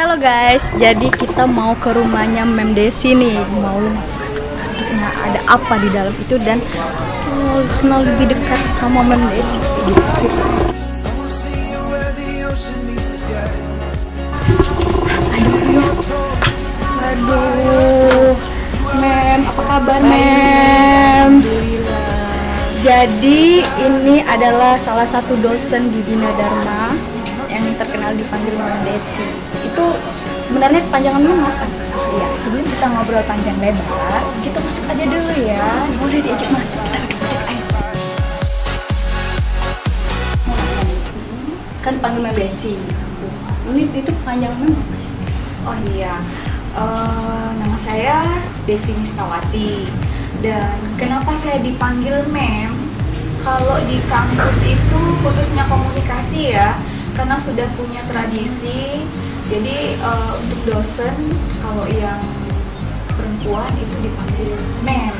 Halo guys, jadi kita mau ke rumahnya Mem Desi nih. Mau ada apa di dalam itu dan kenal lebih dekat sama Mem Desi. Aduh, Mem, apa kabar Mem? Jadi ini adalah salah satu dosen di Bina Dharma yang terkenal dipanggil Mem Desi. Itu sebenarnya kepanjangannya apa? Ya, sebelum kita ngobrol panjang lebar, kita masuk aja dulu ya. Boleh diajak masuk, kita ajak ayo. Kan panggil Mem Desi. Terus, ini itu kepanjangannya apa sih? Oh iya, nama saya Desi Misnawati. Dan kenapa saya dipanggil Mem? Kalau di kampus itu khususnya komunikasi ya, karena sudah punya tradisi. Jadi untuk dosen kalau yang perempuan itu dipanggil Mem.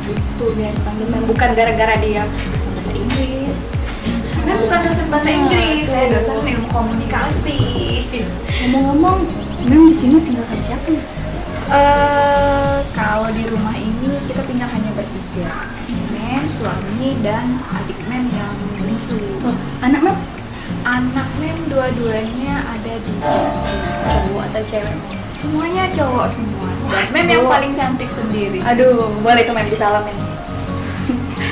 Gitu biar dipanggil Mem, bukan gara-gara dia dosen bahasa Inggris. Mem bukan dosen bahasa Inggris, saya dosen ilmu komunikasi. Ngomong-ngomong, Mem di sini tinggal sama siapa nih? Kalau di rumah ini kita tinggal hanya bertiga, Mem, suami, dan adik Mem yang bungsu. Anak Mem? Anak Mem dua-duanya ada di Cowok atau cewek? semuanya cowok semua. Dan Mem yang paling cantik sendiri. Aduh, boleh tuh Mem disalamin.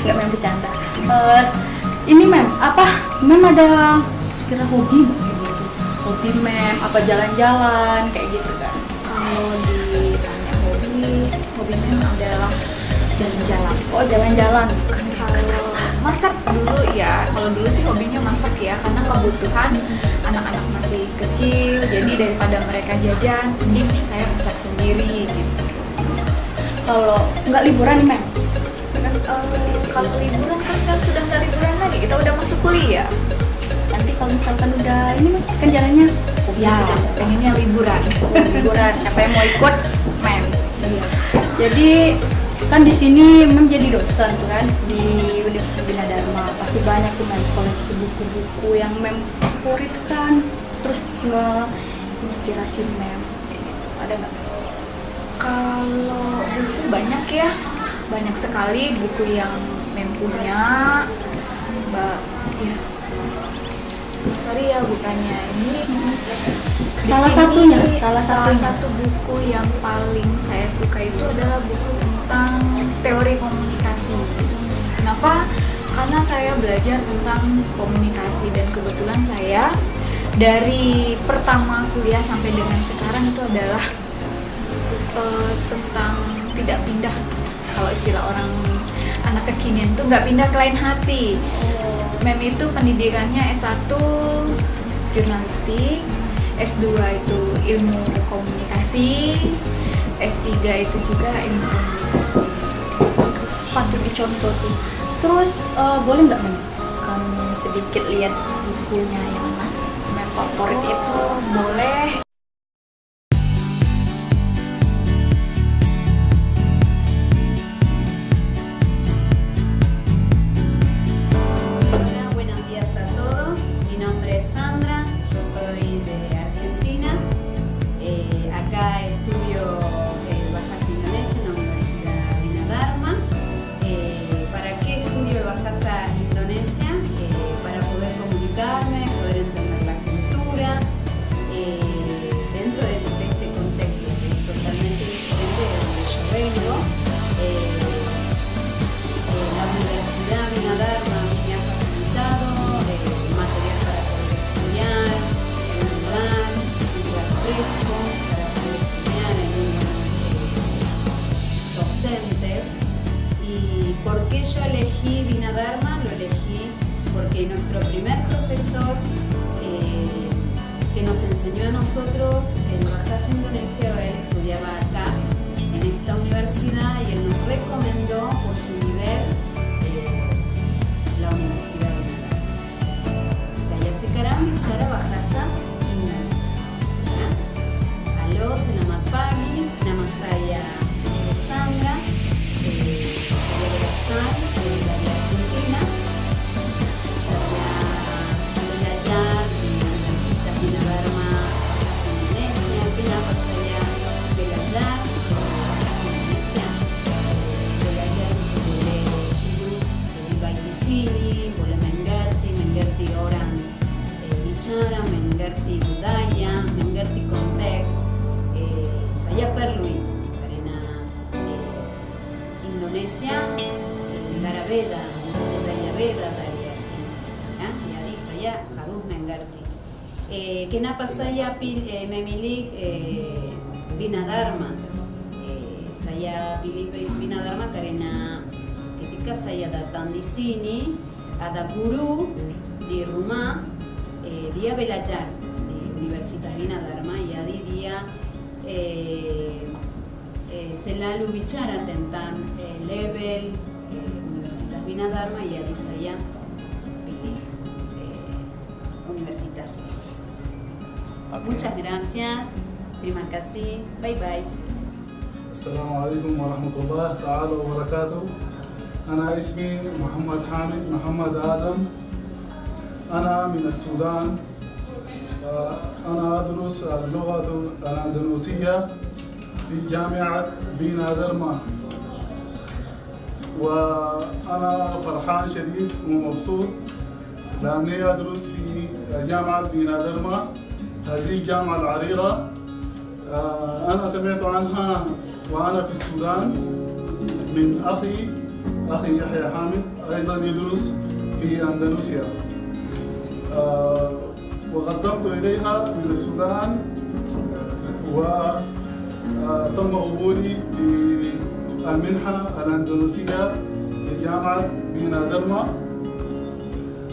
Nggak Mem bercanda. Ini Mem, apa? Mem ada kira hobi nggak kayak gitu? Hobi Mem, apa jalan-jalan kayak gitu kan? Kalau ditanya hobi Mem adalah jalan-jalan. Oh jalan-jalan. Kalau masak dulu ya, kalau dulu sih hobinya masak ya, karena kebutuhan anak-anak masih kecil, jadi daripada mereka jajan, mending saya masak sendiri gitu. Kalau nggak liburan nih Mem? Kalau liburan kan sekarang sudah nggak liburan lagi, kita udah masuk kuliah. Nanti kalau misalkan udah ini Mem, kan jalannya Ya, pengennya liburan. liburan. Siapa yang mau ikut Mem? Iya. Jadi kan di sini Mem jadi dosen tuh kan di Universitas Bina Dharma. Pasti banyak tuh Mem koleksi buku-buku yang Mem favorit kan. Terus nge-inspirasi Mem. Ada nggak? Kalau buku banyak ya, banyak sekali buku yang Mem punya. Ya, sorry ya bukannya ini. Di Salah sini, satunya. satu buku yang paling saya suka itu adalah buku tentang teori komunikasi. Kenapa? Karena saya belajar tentang komunikasi dan kebetulan saya dari pertama kuliah sampai dengan sekarang itu adalah tentang tidak pindah. Kalau istilah orang anak kekinian itu nggak pindah ke lain hati. Mem itu pendidikannya S1 jurnalistik, S2 itu ilmu komunikasi, S3 itu juga ilmu komunikasi. Terus patut dicontoh tuh. Terus boleh nggak Mem? Kami sedikit lihat bukunya yang Mem favorit itu. Boleh. Hola, buenos días a todos. Mi nombre es Sandra, yo soy de Argentina. Acá estudio Bahasa Indonesia en la Universidad Bina Dharma. ¿Para qué estudio el Bahasa Indonesia? Para poder comunicarme, poder entender la cultura dentro de este contexto que es totalmente diferente de donde yo vengo. La Universidad Bina Dharma me ha facilitado material para poder estudiar en un lugar, es un lugar fresco para poder estudiar, hay muy buenos docentes. ¿Y por qué yo elegí Bina Dharma? Lo elegí porque nuestro primer profesor que nos enseñó a nosotros el Bahasa Indonesia, él estudiaba acá en esta universidad y él nos recomendó por su nivel la Universidad de Bina. Saya sekarang bicara bahasa Indonesia. Halo, selamat pagi. Nama saya Sandra. Saya berasal dari Argentina. Saya belajar di Universitas Bina Dharma Bahasa Ayurveda, Ayurveda dari ya, jadi saya harus mengerti. Kenapa saya memilih Binadharma? Saya pilih Binadharma karena ketika saya datang di sini ada guru di rumah, dia belajar di Universitas Binadharma, jadi dia selalu bicara tentang level Universitas Binadharma, jadi saya pilih universitas. Muchas gracias, terima kasih, bye bye. السلام عليكم ورحمة الله تعالى وبركاته. أنا اسمي محمد حامد محمد آدم. أنا من السودان. أنا أدرس اللغة الأندونيسية في جامعة بينادرما، وأنا فرحان شديد ومبسوط لأني أدرس في جامعة بينادرما، هذه الجامعة العريقة. أنا سمعت عنها وأنا في السودان من أخي يحيى حامد، أيضا يدرس في أندونيسيا، وقدمت إليها من السودان وتم قبولي في المنحة الأندونيسية لجامعة بينادرما،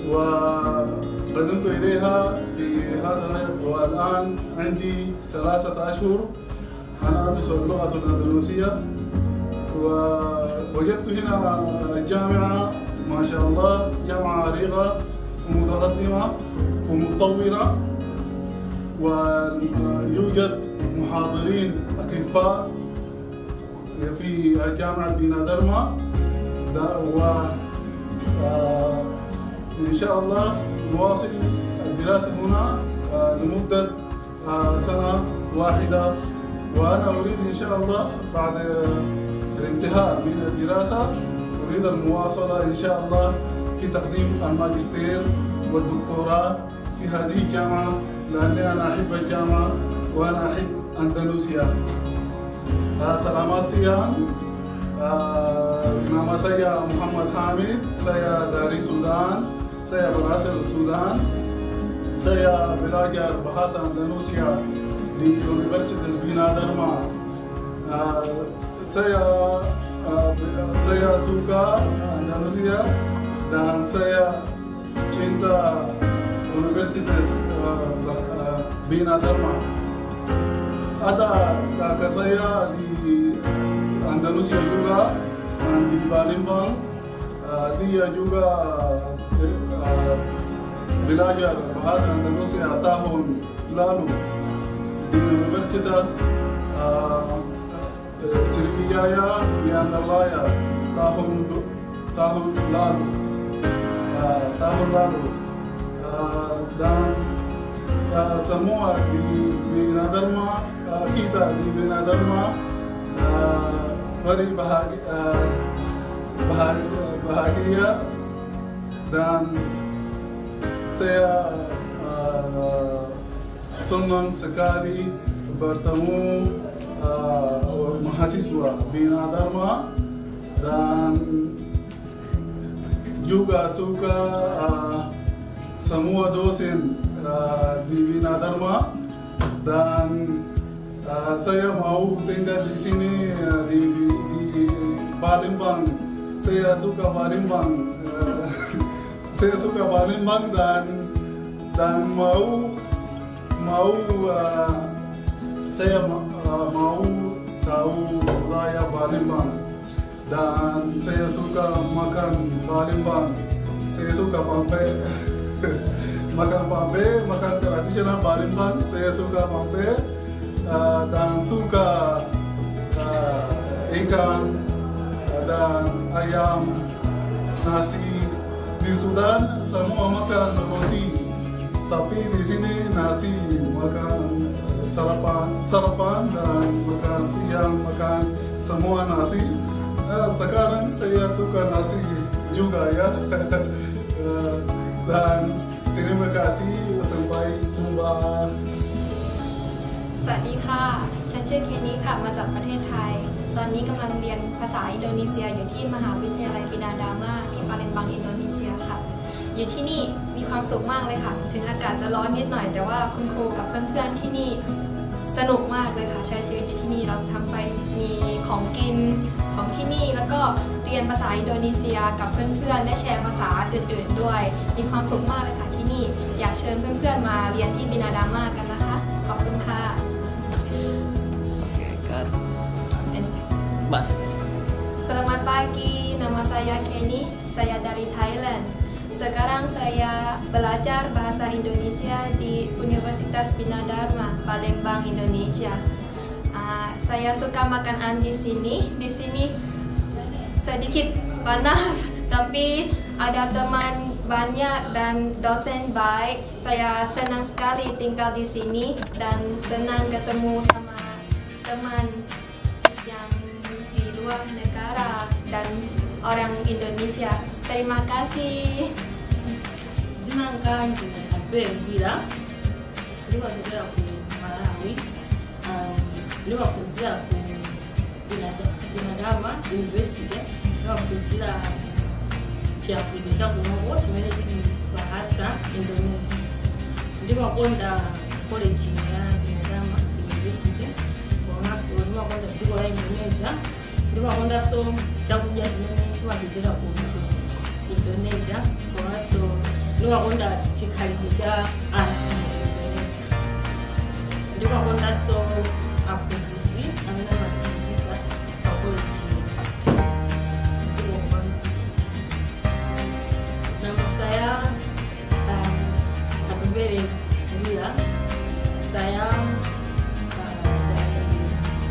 وقدمت إليها في هذا والآن عندي 3 أشهر أنا أدرس اللغة الأندونيسية، ووجدت هنا الجامعة ما شاء الله جامعة عريقة ومتقدمة ومتطورة، ويوجد محاضرين أكفاء في جامعة بينادرما، وإن شاء الله نواصل الدراسة هنا لمدة سنة واحدة، وأنا أريد إن شاء الله بعد الانتهاء من الدراسة أريد المواصلة إن شاء الله في تقديم الماجستير والدكتوراه في هذه الجامعة، لأني أنا أحب الجامعة وأنا أحب أندونيسيا. Selamat siang, nama saya Muhammad Hamid, saya dari Sudan, saya berasal Sudan, saya belajar bahasa Indonesia di Universitas Binadharma. Saya suka Indonesia dan saya cinta Universitas Binadharma. Ada kakak saya di Indonesia juga, dan di Palembang. Dia juga belajar bahasa Indonesia tahun lalu di Universitas Sriwijaya di Antarlaya tahun lalu. Dan semua di Binadharma, kita di Binadharma bahagia dan saya senang sekali bertemu mahasiswa Binadharma dan juga suka semua dosen di Binadharma, dan saya mau tinggal di sini di Palembang. Saya suka Palembang. Saya suka Palembang dan mau saya mau tahu budaya Palembang, dan saya suka makan Palembang. Saya suka pempek. makan tradisional Palembang. Saya suka pempek dan suka ikan dan ayam, nasi. Di Sudan semua makan roti, tapi di sini nasi, makan sarapan dan makan siang, makan semua nasi. Sekarang saya suka nasi juga ya. Dan terima kasih, sampai jumpa. สวัสดีค่ะ ฉันชื่อเคนี่ค่ะ มาจากประเทศไทย ตอนนี้กำลังเรียนภาษาอินโดนีเซียอยู่ที่มหาวิทยาลัยปินาดามาที่ปาเลมบังอินโดนีเซียค่ะอยู่ที่นี่มีความสุขมากเลยค่ะถึงอากาศจะร้อนนิดหน่อยแต่ว่าคุณครูกับเพื่อนๆที่นี่สนุกมากเลยค่ะใช้ชีวิตอยู่ที่นี่เราทำไปมีของกินของที่นี่แล้วก็เรียนภาษาอินโดนีเซียกับเพื่อนๆได้แชร์ภาษาอื่นๆด้วยมีความสุขมากเลยค่ะที่นี่อยากเชิญเพื่อนๆมาเรียนที่ปินาดามากันนะคะขอบคุณค่ะ Oke, kan. Mas. Selamat pagi, nama saya Kenny, saya dari Thailand. Sekarang saya belajar bahasa Indonesia di Universitas Bina Dharma, Palembang, Indonesia. Saya suka makan di sini. Di sini sedikit panas, tapi ada teman banyak dan dosen baik. Saya senang sekali tinggal di sini dan senang ketemu sama teman yang di luar negara dan orang Indonesia. Terima kasih. Jina langu ni Abel Bila. Niliwatokea ku Malawi. Niliwafunzia ku Binadama University. Niliwafunzia chakula changu ngogo chimene chili bahasa Indonesia. Ndimakonda college ya Binadama University. Komanso ndimakonda dziko la Indonesia. Ndimakonda so chakudya chimene chiwapezeka ku Indonesia. Komanso ndimakonda chikhalidwe cha anthu Indonesia. Ndimakonda so aphunzitsi amene amaphunzitsa pa college dziko kwambiri. Nama saya Abel Bila. Saya dari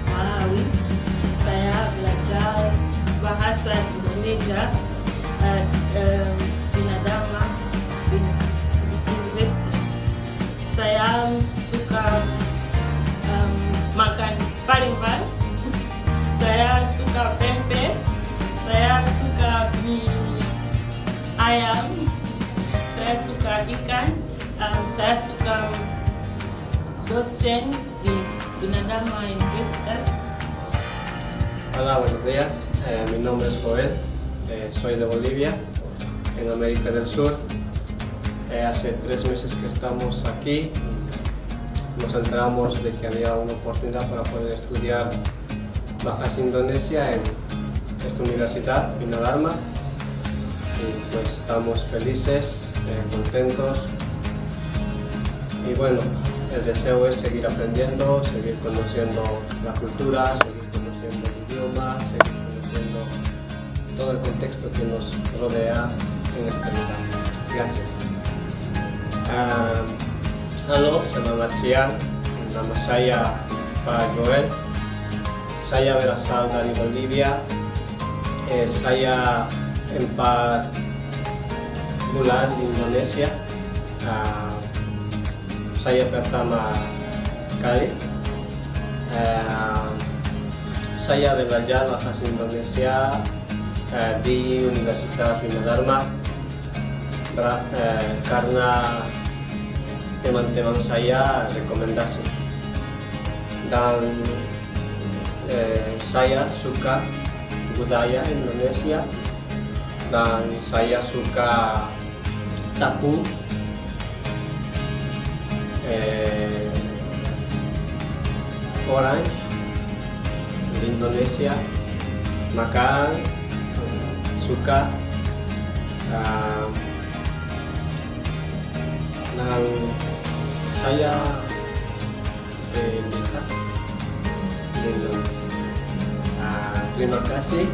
Malawi. Saya belajar bahasa Indonesia Bina Dharma University. Saya suka makan paling-paling. Saya suka pempek. Saya suka mie ayam. Saya suka ikan. Saya suka dosen di Bina Dharma Universitas. Hola, buenos días. Mi nombre es Joel. Soy de Bolivia, en América del Sur. Hace 3 meses que estamos aquí. Nos enteramos de que había una oportunidad para poder estudiar Bahasa Indonesia en esta universidad, Bina Dharma. Y pues estamos felices, contentos. Y bueno, el deseo es seguir aprendiendo, seguir conociendo la cultura, seguir conociendo el idioma, seguir conociendo todo el contexto que nos rodea en este lugar. Gracias. Halo, selamat siang. Nama saya Pak Joel. Saya berasal dari Bolivia. Saya 4 bulan di Indonesia. Saya pertama kali saya belajar bahasa Indonesia di Universitas Bina Dharma karena teman-teman saya rekomendasi dan saya suka budaya Indonesia dan saya suka tahu orange di Indonesia, makan, suka dan saya nikah di Indonesia. Terima kasih.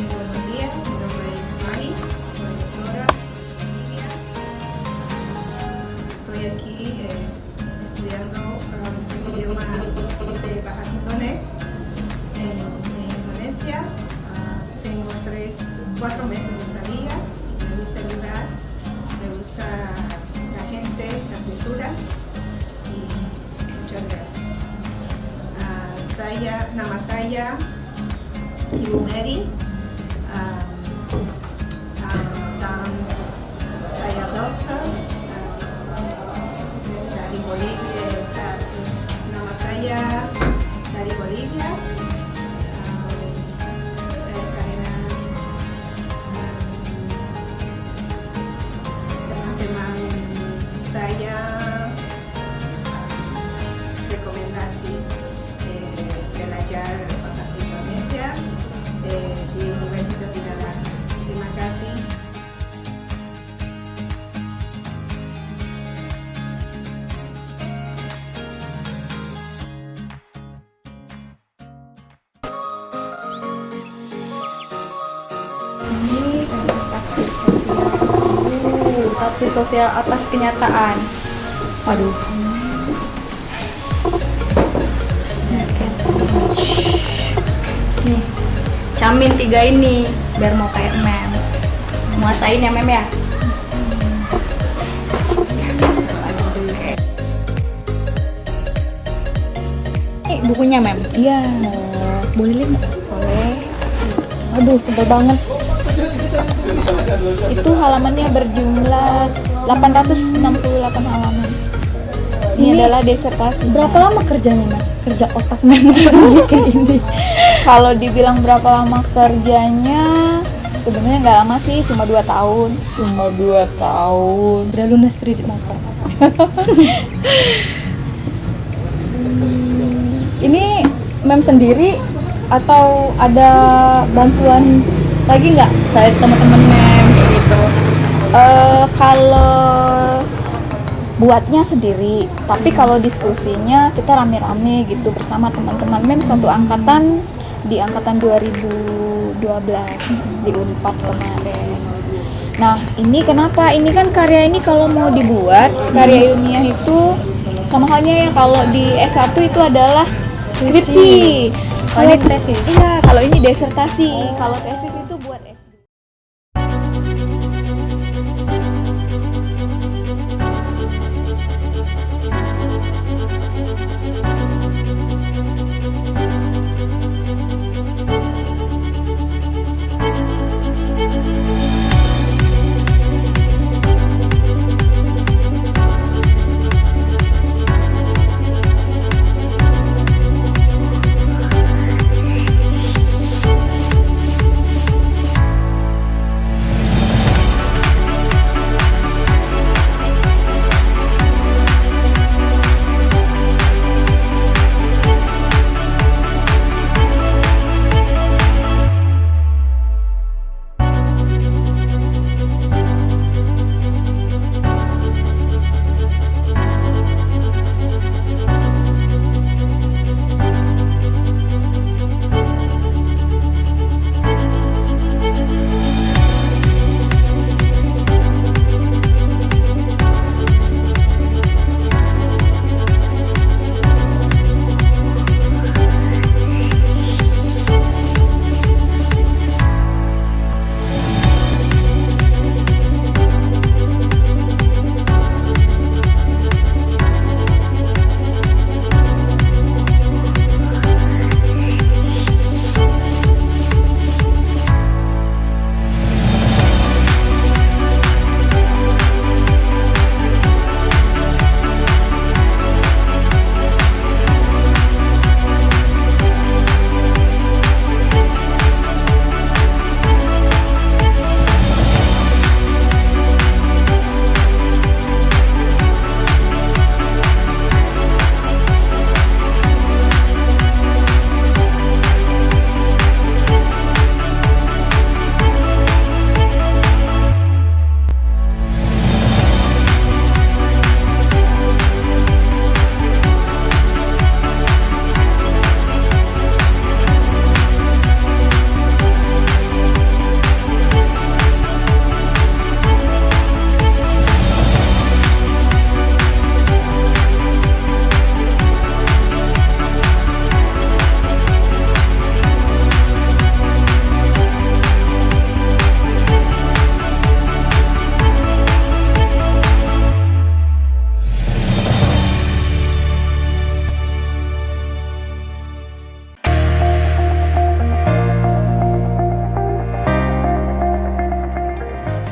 Buenos días, mi nombre es Mari, soy doctora en Bolivia. Estoy aquí estudiando el idioma de Bahasa Indonés en Indonesia. Tengo 4 meses de estadía. Me gusta el lugar, me gusta la gente, la cultura y muchas gracias. Nama saya Ibu Mary. Dan saya dokter dari Bolivia. Nama saya Ini tafsir sosial. Tafsir sosial atas kenyataan. Waduh. Nih, camin 3 ini biar mau kayak mem. Muasain ya mem ya. Ini bukunya mem. Iya. Boleh lihat nggak? Boleh. Aduh, tebal banget. Itu halamannya berjumlah 868 halaman. Ini adalah disertasi. Berapa lama kerjanya mem? Kerja otak mem bikin ini. Kalau dibilang berapa lama kerjanya, sebenarnya nggak lama sih, cuma 2 tahun. Cuma 2 tahun. Udah lunas kredit motor. Ini mem sendiri atau ada bantuan lagi nggak dari teman-teman mem kayak gitu? Kalau buatnya sendiri, tapi kalau diskusinya kita rame-rame gitu bersama teman-teman mem satu angkatan di angkatan 2012 di Unpad kemarin. Nah, ini kenapa? Ini kan karya ini kalau mau dibuat, karya ilmiah itu sama halnya ya kalau di S1 itu adalah skripsi. Kalau ini tesis. Iya, kalau ini disertasi. Kalau tesis itu buat S2.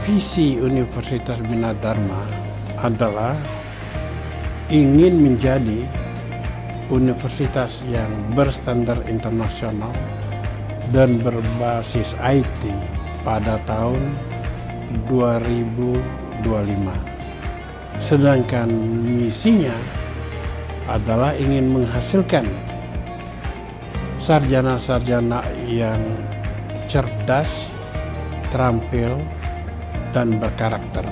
Visi Universitas Bina Dharma adalah ingin menjadi universitas yang berstandar internasional dan berbasis IT pada tahun 2025. Sedangkan misinya adalah ingin menghasilkan sarjana-sarjana yang cerdas, terampil, dan berkarakter.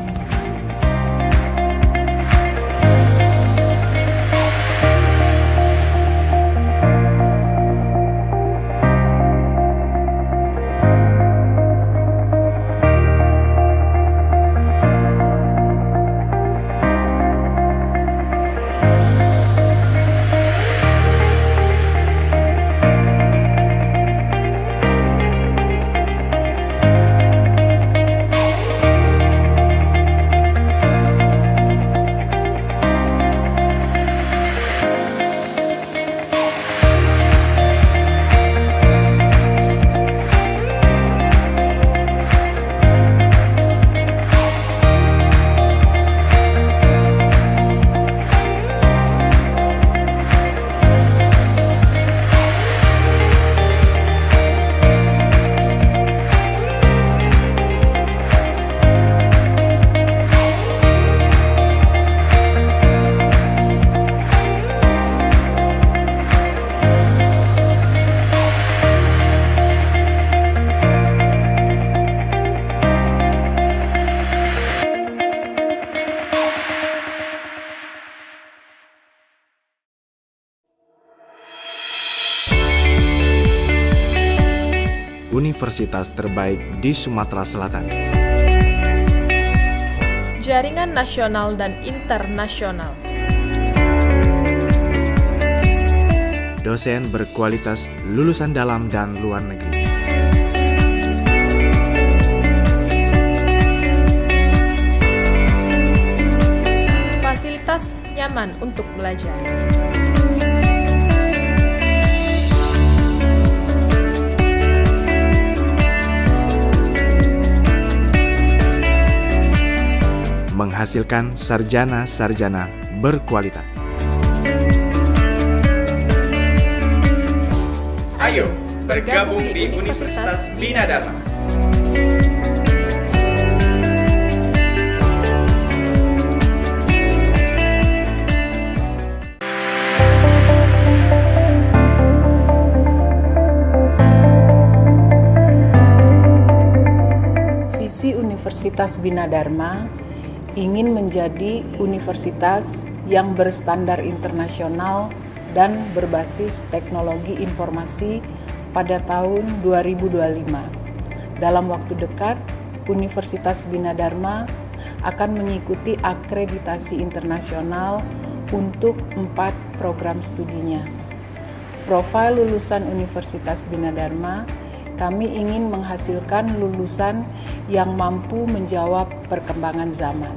universitas terbaik di Sumatera Selatan. Jaringan nasional dan internasional. Dosen berkualitas lulusan dalam dan luar negeri. Fasilitas nyaman untuk belajar. Menghasilkan sarjana-sarjana berkualitas. Ayo bergabung di Universitas Bina Dharma. Visi Universitas Bina Dharma ingin menjadi universitas yang berstandar internasional dan berbasis teknologi informasi pada tahun 2025. Dalam waktu dekat, Universitas Bina Dharma akan mengikuti akreditasi internasional untuk 4 program studinya. Profil lulusan Universitas Bina Dharma, kami ingin menghasilkan lulusan yang mampu menjawab perkembangan zaman.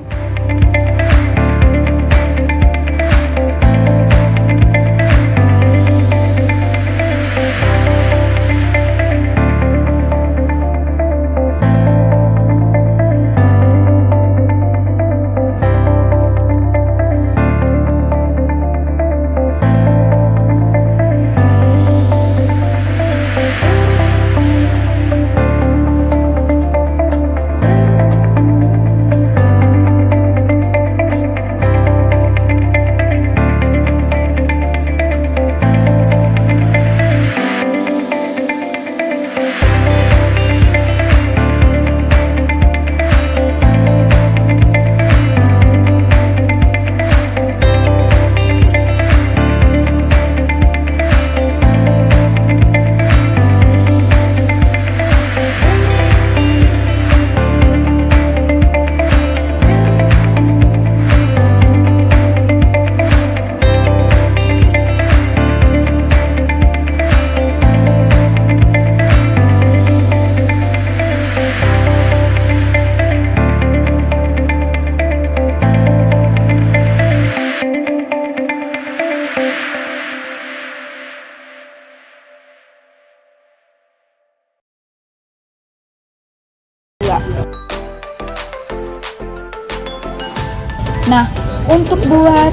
Nah, untuk buat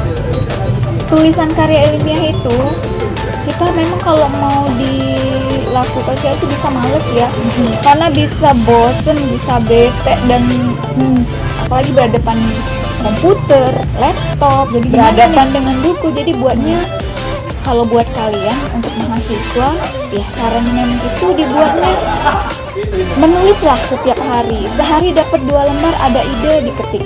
tulisan karya ilmiah itu, kita memang kalau mau dilakukan itu bisa males ya, karena bisa bosen, bisa bete, dan apalagi berhadapan komputer, laptop, jadi berhadapan dengan buku. Jadi buatnya, kalau buat kalian untuk mahasiswa, ya sarannya itu dibuatnya menulislah setiap hari. Sehari dapat 2 lembar, ada ide diketik.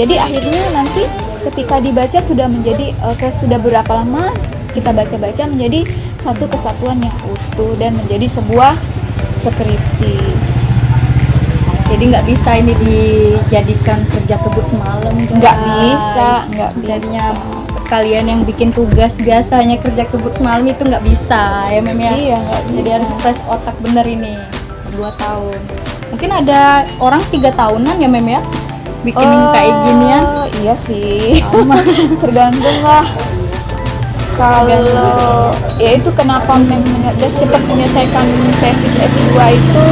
Jadi akhirnya nanti ketika dibaca sudah menjadi sudah berapa lama kita baca-baca menjadi satu kesatuan yang utuh dan menjadi sebuah skripsi. Jadi nggak bisa ini dijadikan kerja kebut semalam. Nggak bisa. Kalian yang bikin tugas biasanya kerja kebut semalam itu nggak bisa ya Mem ya. Iya, jadi harus tes otak bener ini 2 tahun. Mungkin ada orang 3 tahunan ya Mem ya bikin kayak ginian. Iya sih. Tergantung lah. Kalau ya itu kenapa Mem cepat menyelesaikan tesis S2 itu,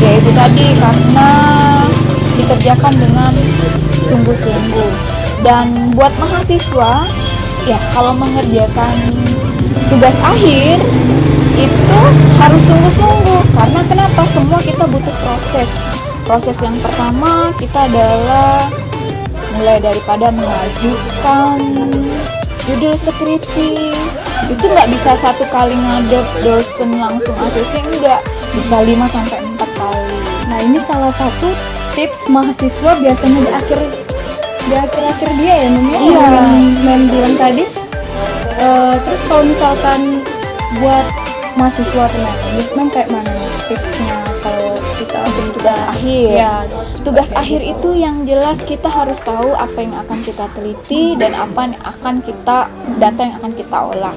ya itu tadi karena dikerjakan dengan sungguh-sungguh. Dan buat mahasiswa, ya kalau mengerjakan tugas akhir itu harus sungguh-sungguh. Karena kenapa? Semua kita butuh proses. Proses yang pertama kita adalah mulai daripada mengajukan judul skripsi. Itu nggak bisa 1 kali ngadep dosen langsung ACC, enggak. Bisa 5-4 kali. Nah ini salah satu tips mahasiswa biasanya di akhir-akhir dia ya Mem ya, Iya. yang Mem bilang tadi. Terus kalau misalkan buat mahasiswa teman. Mem kayak mana tipsnya kalau kita untuk tugas akhir? Ya, tugas akhir itu yang jelas kita harus tahu apa yang akan kita teliti dan apa yang akan data yang akan kita olah.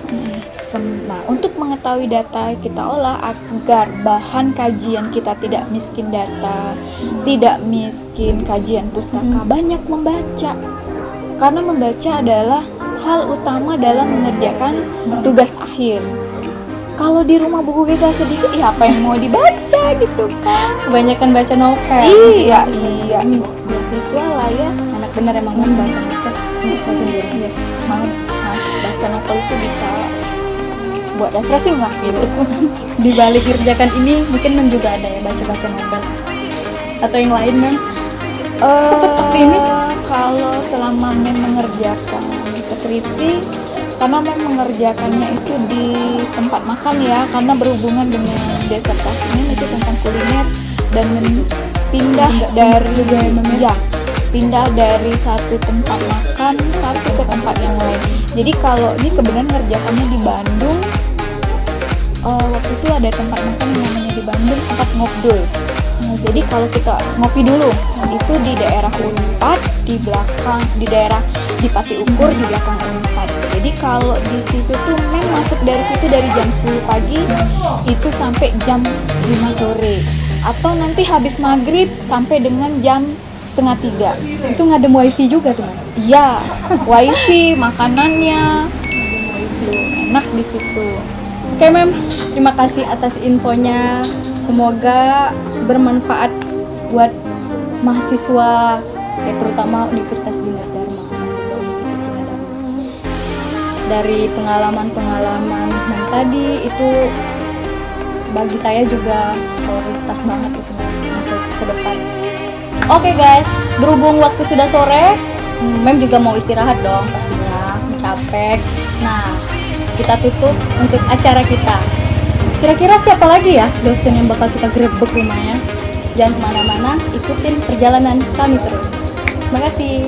Nah, untuk mengetahui data kita olah agar bahan kajian kita tidak miskin data, tidak miskin kajian pustaka, banyak membaca. Karena membaca adalah hal utama dalam mengerjakan tugas akhir. Kalau di rumah buku kita sedikit, ya apa yang mau dibaca gitu kan? Kebanyakan baca novel. Iya. Beasiswa lah ya. Anak bener emang baca novel. Bisa sendiri. Ya. Baca novel itu bisa buat refreshing lah gitu. Di balik kerjakan ini mungkin juga ada ya baca-baca novel atau yang lain kan? Ini kalau selama mengerjakan skripsi, karena mengerjakannya itu di tempat makan ya, karena berhubungan dengan disertasinya itu tentang kuliner dan pindah dari satu tempat makan ke tempat yang lain. Jadi kalau ini kebetulan ngerjakannya di Bandung, waktu itu ada tempat makan yang namanya di Bandung tempat ngobdul. Nah, jadi kalau kita ngopi dulu, itu di daerah Unpad, di daerah di Pati Ukur di belakang Unpad. Jadi kalau di situ tuh masuk dari situ dari jam 10 pagi itu sampai jam 5 sore. Atau nanti habis maghrib sampai dengan jam 2:30. Itu ngadem wifi juga tuh, Iya, wifi, makanannya, itu enak di situ. Oke, Mem, terima kasih atas infonya. Semoga bermanfaat buat mahasiswa, ya terutama Universitas Bina Dharma, mahasiswa Universitas Bina Dharma. Dari pengalaman yang tadi itu bagi saya juga prioritas banget itu untuk ke depan. Oke guys, berhubung waktu sudah sore, Mem juga mau istirahat dong pastinya, capek. Nah, kita tutup untuk acara kita. Kira-kira siapa lagi ya dosen yang bakal kita grebek rumahnya? Jangan kemana-mana, ikutin perjalanan kami terus. Terima kasih.